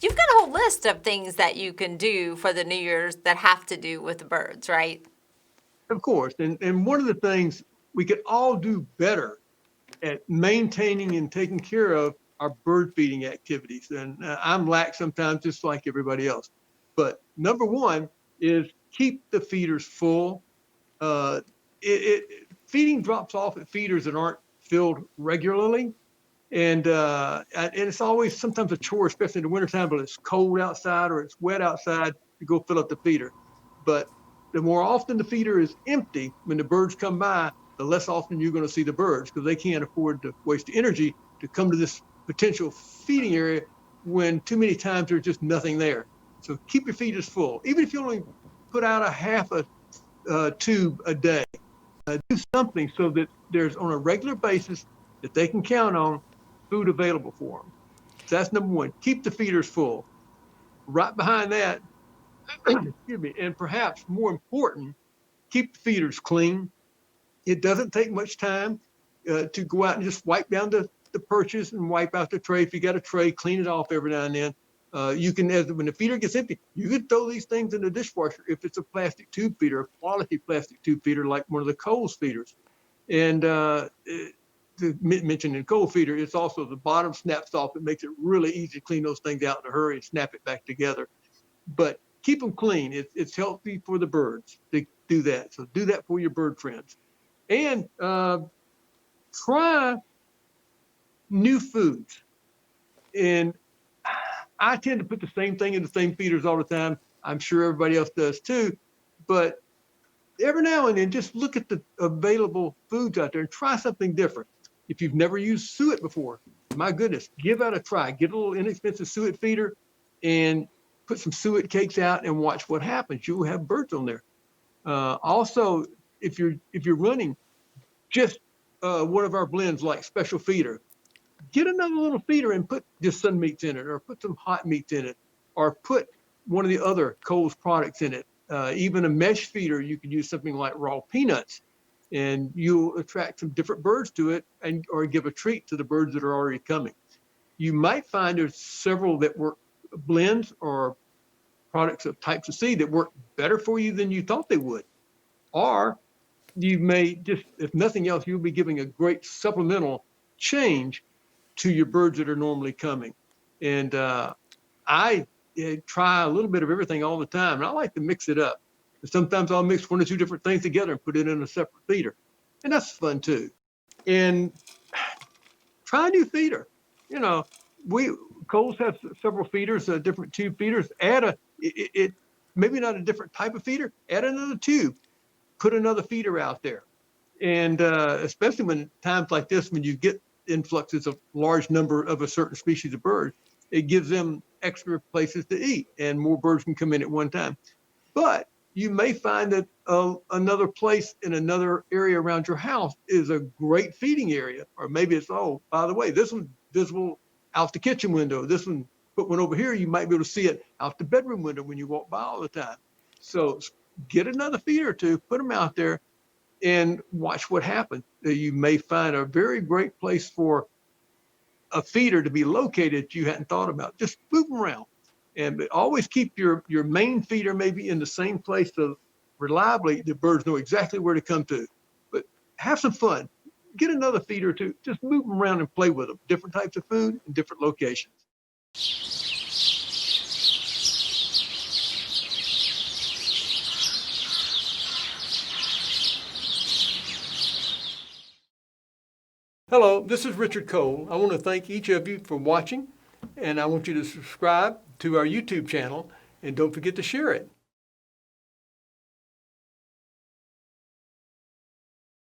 You've got a whole list of things that you can do for the New Year's that have to do with the birds, right? Of course. And one of the things we could all do better at maintaining and taking care of our bird feeding activities. And I'm lax sometimes, just like everybody else. But number one is keep the feeders full. Uh, Feeding drops off at feeders that aren't filled regularly. And it's always sometimes a chore, especially in the wintertime, but it's cold outside or it's wet outside to go fill up the feeder. But the more often the feeder is empty, when the birds come by, the less often you're going to see the birds because they can't afford to waste the energy to come to this potential feeding area when too many times there's just nothing there. So keep your feeders full. Even if you only put out a half a tube a day, do something so that there's on a regular basis that they can count on food available for them. So that's number one. Keep the feeders full. Right behind that, excuse me, and perhaps more important, keep the feeders clean. It doesn't take much time to go out and just wipe down the perches and wipe out the tray. If you got a tray, clean it off every now and then. You can, when the feeder gets empty, you can throw these things in the dishwasher if it's a plastic tube feeder, a quality plastic tube feeder like one of the kohl's feeders. And to mention in kohl feeder, it's also the bottom snaps off. It makes it really easy to clean those things out in a hurry and snap it back together. But keep them clean. It's healthy for the birds to do that. So do that for your bird friends. And try new foods. And I tend to put the same thing in the same feeders all the time. I'm sure everybody else does too. But every now and then, just look at the available foods out there and try something different. If you've never used suet before, my goodness, give that a try. Get a little inexpensive suet feeder and put some suet cakes out and watch what happens. You will have birds on there. Also, if you're running just one of our blends like special feeder, get another little feeder and put just sun meats in it, or put some hot meats in it, or put one of the other kohl's products in it. Even a mesh feeder, you could use something like raw peanuts, and you'll attract some different birds to it, and or give a treat to the birds that are already coming. You might find there's several that work blends or products of types of seed that work better for you than you thought they would. Or you may just, if nothing else, you'll be giving a great supplemental change to your birds that are normally coming. And I try a little bit of everything all the time, and I like to mix it up. And sometimes I'll mix one or two different things together and put it in a separate feeder, and that's fun too. And try a new feeder. You know, kohl's have several feeders, different tube feeders. Add it maybe not a different type of feeder. Add another tube. Put another feeder out there, and especially when times like this, when you get influxes of large number of a certain species of bird, it gives them extra places to eat and more birds can come in at one time. But you may find that another place in another area around your house is a great feeding area. Or maybe it's, oh, by the way, this one's visible out the kitchen window. This one, put one over here, you might be able to see it out the bedroom window when you walk by all the time. So get another feeder or two, put them out there, and watch what happens. You may find a very great place for a feeder to be located that you hadn't thought about. Just move them around, and always keep your main feeder maybe in the same place so reliably the birds know exactly where to come to. But have some fun. Get another feeder too. Just move them around and play with them. Different types of food in different locations. Hello, this is Richard Kohl. I want to thank each of you for watching, and I want you to subscribe to our YouTube channel, and don't forget to share it.